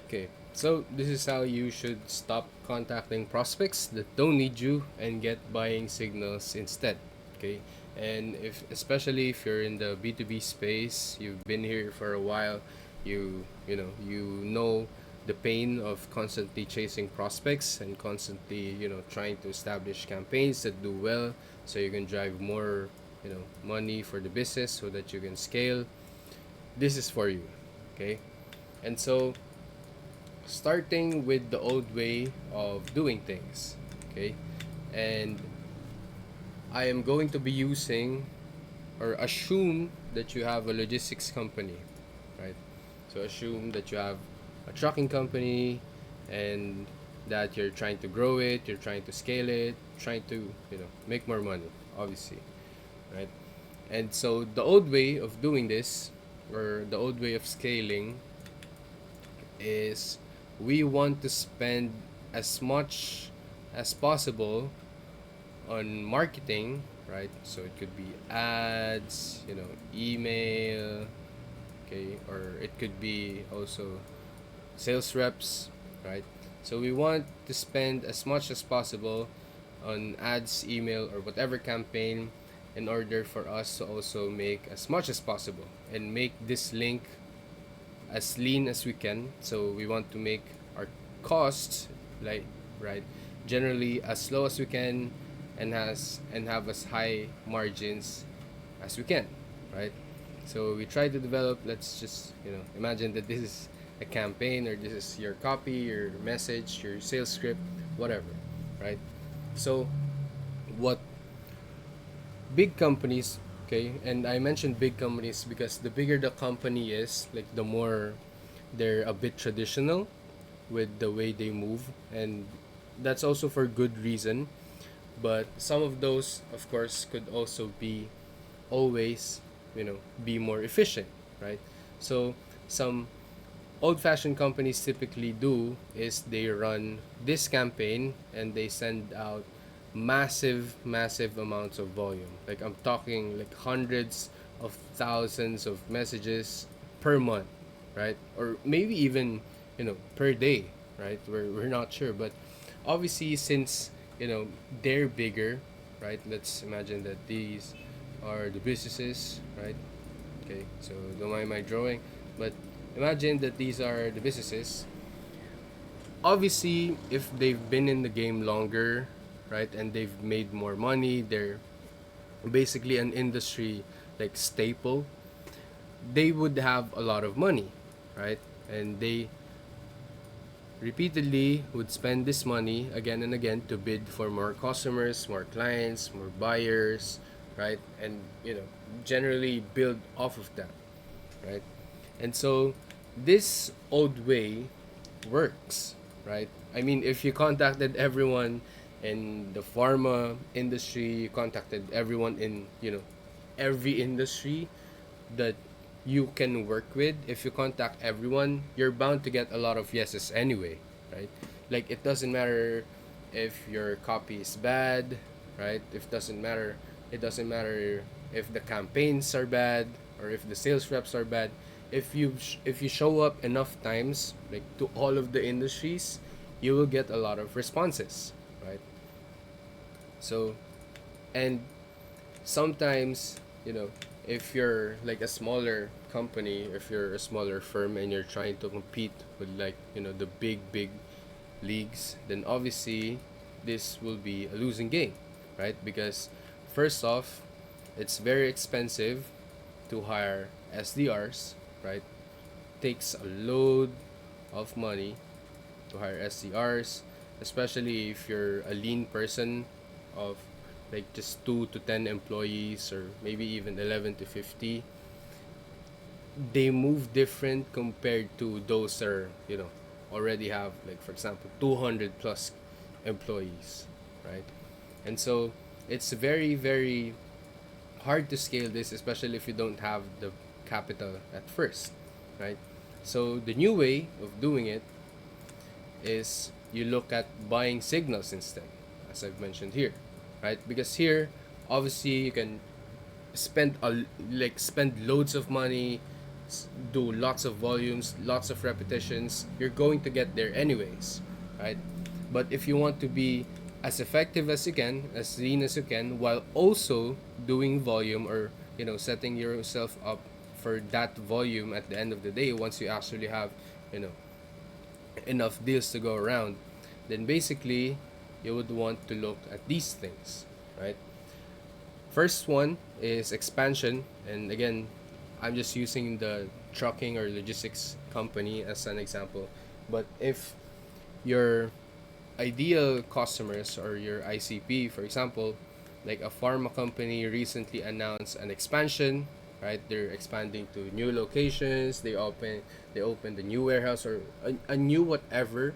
Okay, so this is how you should stop contacting prospects that don't need you and get buying signals instead. Okay, and if especially if you're in the B2B space, you've been here for a while, you know the pain of constantly chasing prospects and constantly trying to establish campaigns that do well so you can drive more money for the business so that you can scale. This is for you. Okay, and so starting with the old way of doing things. Okay, and I am going to be using or assume that you have a logistics company, right? So assume that you have a trucking company and that you're trying to grow it, you're trying to scale it, trying to make more money, obviously, right? And so the old way of doing this, or the old way of scaling, is we want to spend as much as possible on marketing, right? So it could be ads, email, okay, or it could be also sales reps, right? So we want to spend as much as possible on ads, email, or whatever campaign in order for us to also make as much as possible and make this link as lean as we can. So we want to make our costs, like, right, generally as low as we can, and have as high margins as we can, right? So we try to develop. Let's just imagine that this is a campaign, or this is your copy, your message, your sales script, whatever, right? So what big companies, okay, and I mentioned big companies because the bigger the company is, like, the more they're a bit traditional with the way they move, and that's also for good reason. But some of those, of course, could also be always be more efficient, right? So some old fashioned companies typically do is they run this campaign and they send out massive amounts of volume. Like, I'm talking like hundreds of thousands of messages per month, right? Or maybe even per day, right? We're not sure, but obviously, since they're bigger, right? Let's imagine that these are the businesses, right? Okay, so don't mind my drawing, but imagine that these are the businesses. Obviously, if they've been in the game longer, right, and they've made more money, they're basically an industry like staple. They would have a lot of money, right? And they repeatedly would spend this money again and again to bid for more customers, more clients, more buyers, right? And generally build off of that, right? And so this old way works, right? I mean, if you contacted everyone in the pharma industry, you contacted everyone in, every industry that you can work with, if you contact everyone, you're bound to get a lot of yeses anyway, right? Like, it doesn't matter if your copy is bad, right? It doesn't matter if the campaigns are bad or if the sales reps are bad. If you show up enough times, like, to all of the industries, you will get a lot of responses, right? So, and sometimes, if you're like a smaller company, if you're a smaller firm and you're trying to compete with, like, the big leagues, then obviously this will be a losing game, right? Because first off, it's very expensive to hire SDRs, right? Takes a load of money to hire SDRs, especially if you're a lean person of like just 2 to 10 employees, or maybe even 11 to 50. They move different compared to those that are, already have, like, for example, 200 plus employees, right? And so it's very hard to scale this, especially if you don't have the capital at first, right? So the new way of doing it is you look at buying signals instead, as I've mentioned here, right? Because here, obviously, you can spend loads of money do lots of volumes, lots of repetitions, you're going to get there anyways, right? But if you want to be as effective as you can, as lean as you can, while also doing volume, or setting yourself up for that volume at the end of the day, once you actually have you know enough deals to go around, then basically you would want to look at these things, right? First one is expansion, and again, I'm just using the trucking or logistics company as an example. But if your ideal customers or your ICP, for example, like a pharma company recently announced an expansion, right? They're expanding to new locations. They opened a new warehouse, or a new whatever.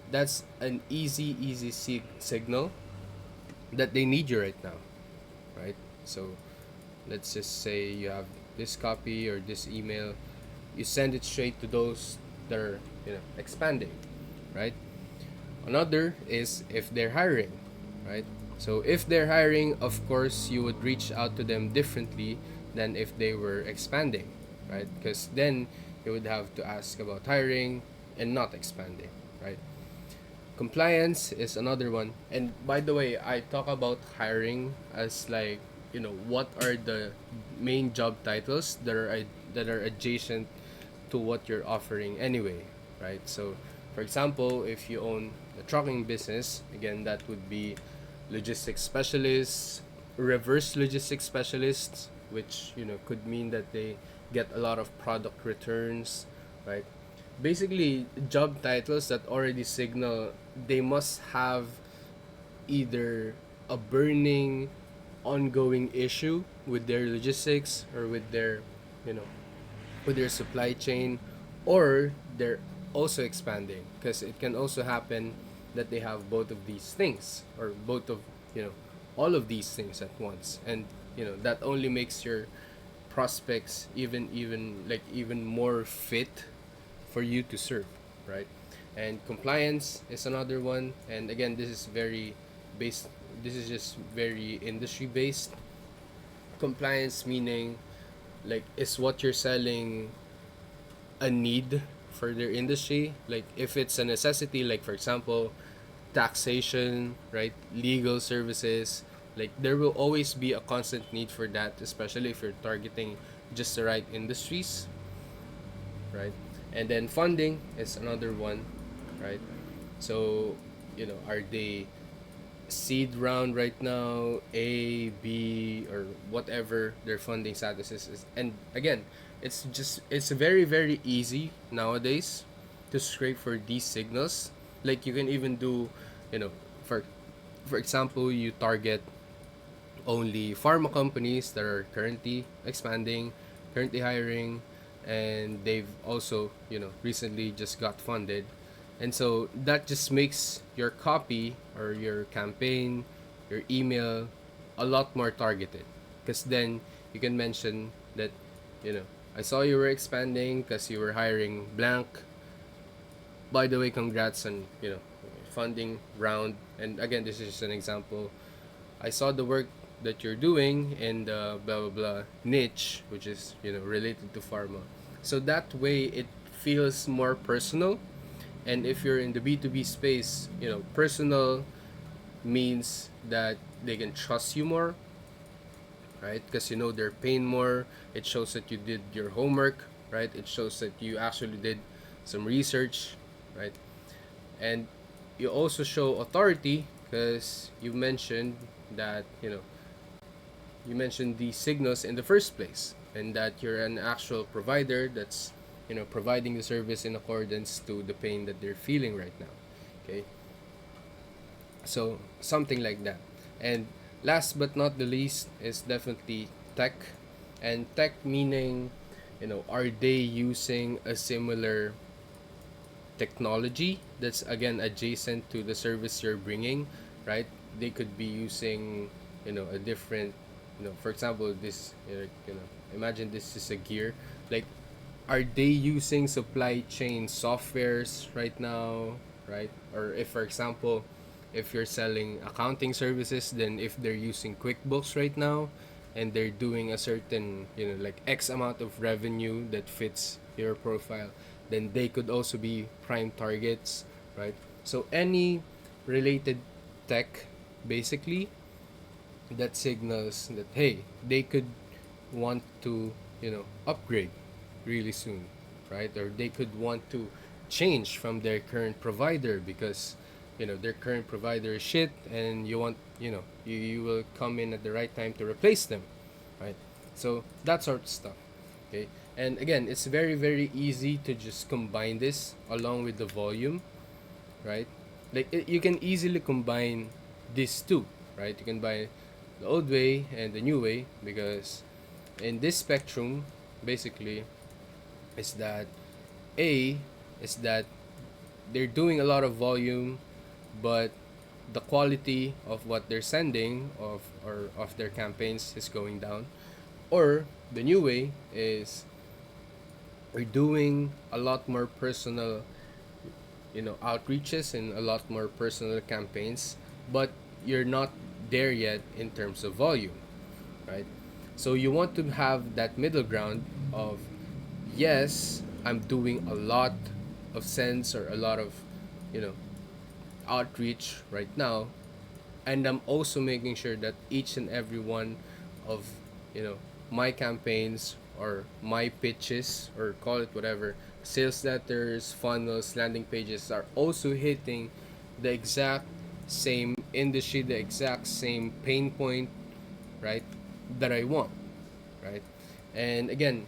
That's an easy signal that they need you right now, right? So let's just say you have this copy or this email, you send it straight to those that are expanding, right? Another is if they're hiring, right? So if they're hiring, of course you would reach out to them differently than if they were expanding, right? Because then you would have to ask about hiring and not expanding, right? Compliance is another one. And by the way, I talk about hiring as like, what are the main job titles that are adjacent to what you're offering anyway, right? So, for example, if you own a trucking business, again, that would be logistics specialists, reverse logistics specialists, which could mean that they get a lot of product returns, right? Basically, job titles that already signal they must have either a burning, ongoing issue with their logistics, or you know, with their supply chain, or they're also expanding, because it can also happen that they have both of these things, or both of you know all of these things at once, and that only makes your prospects even more fit for you to serve, right? And compliance is another one, and again, based this is just very industry based. Compliance meaning, like, is what you're selling a need for their industry? Like, if it's a necessity, like for example, taxation, right? Legal services, like there will always be a constant need for that, especially if you're targeting just the right industries, right? And then funding is another one, right? So, are they seed round right now, A, B, or whatever their funding status is? And again, it's very very easy nowadays to scrape for these signals. Like, you can even do, you know, for for example, you target only pharma companies that are currently expanding, currently hiring, and they've also, recently just got funded. And so that just makes your copy or your campaign, your email, a lot more targeted. Because then you can mention that, I saw you were expanding because you were hiring blank. By the way, congrats on, funding round. And again, this is just an example. I saw the work that you're doing in the blah blah blah niche, which is related to pharma. So that way it feels more personal. And if you're in the B2B space, personal means that they can trust you more, right? Because they're paying more. It shows that you did your homework, right? It shows that you actually did some research, right? And you also show authority because that you mentioned these signals in the first place, and that you're an actual provider that's providing the service in accordance to the pain that they're feeling right now. Okay, so something like that. And last but not the least is definitely tech. And tech meaning, are they using a similar technology that's again adjacent to the service you're bringing, right? They could be using a different, for example, this, imagine this is a gear. Like, are they using supply chain softwares right now, right? Or if, for example, if you're selling accounting services, then if they're using QuickBooks right now, and they're doing a certain, like X amount of revenue that fits your profile, then they could also be prime targets, right? So any related tech, basically, that signals that, hey, they could want to, upgrade really soon, right? Or they could want to change from their current provider because, their current provider is shit, and you want, you will come in at the right time to replace them, right? So that sort of stuff. Okay. And again, it's very, very easy to just combine this along with the volume, right? Like you can easily combine these two, right? You can buy the old way and the new way, because in this spectrum, basically, is that A is that they're doing a lot of volume, but the quality of what they're sending of their campaigns is going down. Or the new way is we're doing a lot more personal, outreaches and a lot more personal campaigns, but you're not there yet in terms of volume, right? So you want to have that middle ground of, yes, I'm doing a lot of sends or a lot of, you know, outreach right now, and I'm also making sure that each and every one of, you know, my campaigns or my pitches, or call it whatever, sales letters, funnels, landing pages, are also hitting the exact same industry, the exact same pain point, right, that I want, right? And again,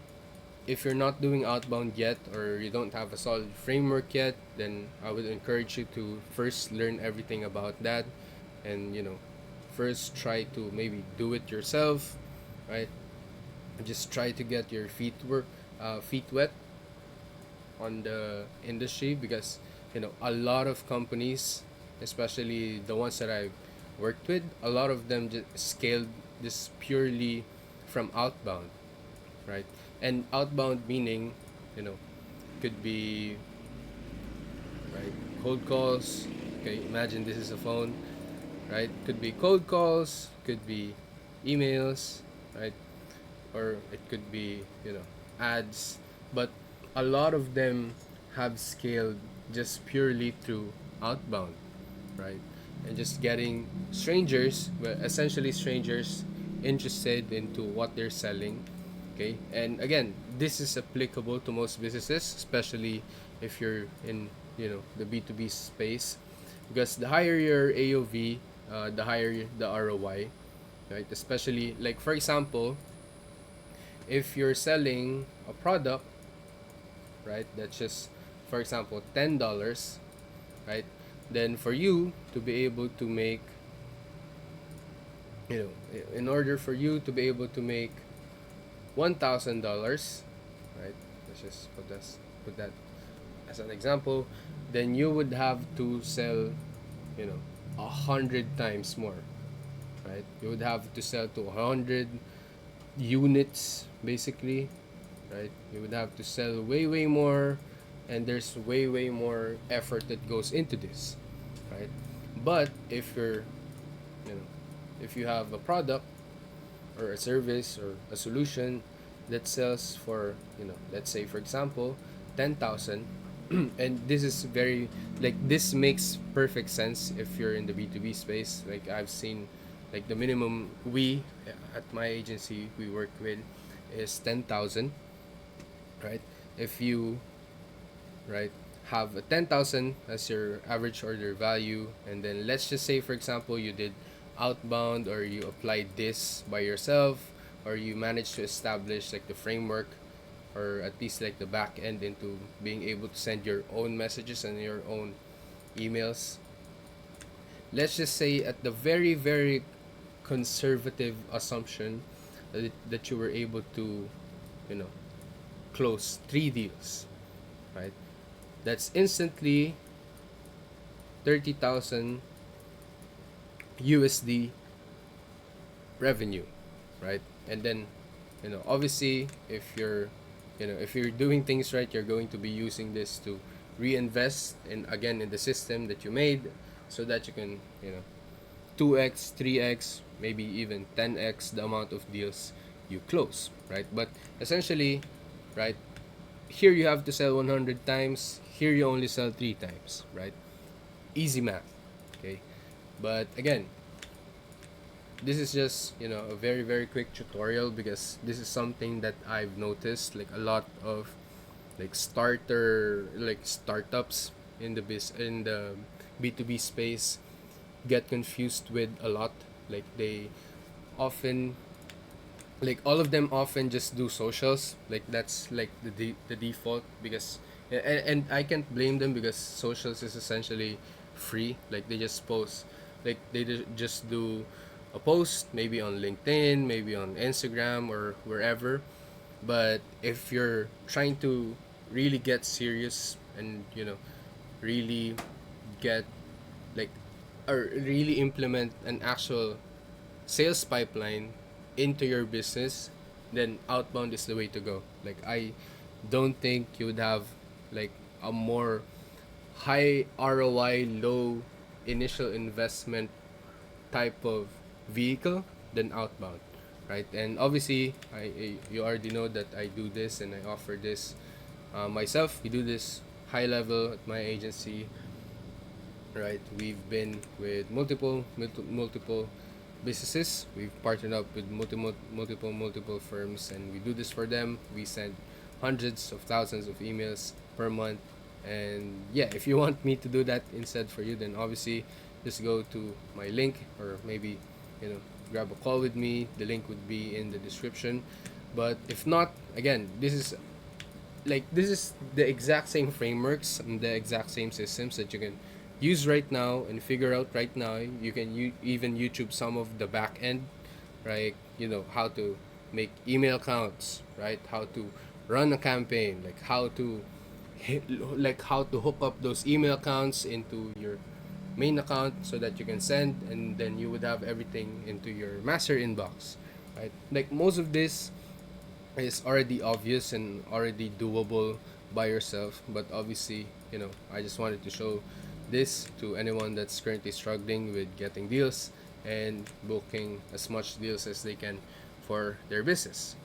if you're not doing outbound yet, or you don't have a solid framework yet, then I would encourage you to first learn everything about that, and, first try to maybe do it yourself, right? Just try to get your feet wet on the industry, because, a lot of companies, especially the ones that I've worked with, a lot of them just scaled this purely from outbound, right? And outbound meaning, could be, right, cold calls. Okay, imagine this is a phone, right? Could be cold calls, could be emails, right? Or it could be, ads. But a lot of them have scaled just purely through outbound, right? And just getting strangers, well, essentially strangers, interested into what they're selling. Okay, and again, this is applicable to most businesses, especially if you're in, the B2B space, because the higher your AOV, the higher the ROI, right? Especially, like, for example, if you're selling a product, right, that's just, for example, $10, right? Then for you to be able to make, in order for you to be able to make $1,000, right? Let's just put that as an example. Then you would have to sell, 100 times more, right? You would have to sell to 100 units, basically, right? You would have to sell way, way more, and there's way, way more effort that goes into this, right? But if you're, you know, if you have a product or a service or a solution that sells for, let's say, for example, 10,000, and this is very, like, this makes perfect sense if you're in the B2B space. Like, I've seen, like, the minimum we at my agency we work with is 10,000, right? If you, right, have a 10,000 as your average order value, and then let's just say, for example, you did outbound, or you applied this by yourself, or you managed to establish, like, the framework, or at least, like, the back end into being able to send your own messages and your own emails. Let's just say, at the very, very conservative assumption, that you were able to, you know close 3 deals, right? That's instantly 30,000 USD revenue, right? And then, obviously, if you're doing things right, you're going to be using this to reinvest in, again, in the system that you made, so that you can, 2x, 3x, maybe even 10x the amount of deals you close, right? But essentially, right, here you have to sell 100 times, here you only sell 3 times, right? Easy math, okay? But again, this is just, a very very quick tutorial, because this is something that I've noticed, like a lot of startups in the B2B space get confused with a lot. Like they often, like all of them often just do socials, like that's like the default, because and I can't blame them, because socials is essentially free. Like they just post, like just do a post, maybe on LinkedIn, maybe on Instagram or wherever. But if you're trying to really get serious and really get like or really implement an actual sales pipeline into your business, then outbound is the way to go. Like I don't think you would have like a more high ROI, low initial investment type of vehicle than outbound, right? And obviously, you already know that I do this and I offer this myself. We do this high level at my agency, right? We've been with multiple businesses. We've partnered up with multiple firms, and we do this for them. We send hundreds of thousands of emails per month. And yeah, if you want me to do that instead for you, then obviously just go to my link, or maybe grab a call with me. The link would be in the description. But if not, again, this is the exact same frameworks and the exact same systems that you can use right now and figure out right now. You can even YouTube some of the back end, right? How to make email accounts, right? How to run a campaign, like how to hook up those email accounts into your main account so that you can send, and then you would have everything into your master inbox, right? Like most of this is already obvious and already doable by yourself, but obviously, I just wanted to show this to anyone that's currently struggling with getting deals and booking as much deals as they can for their business.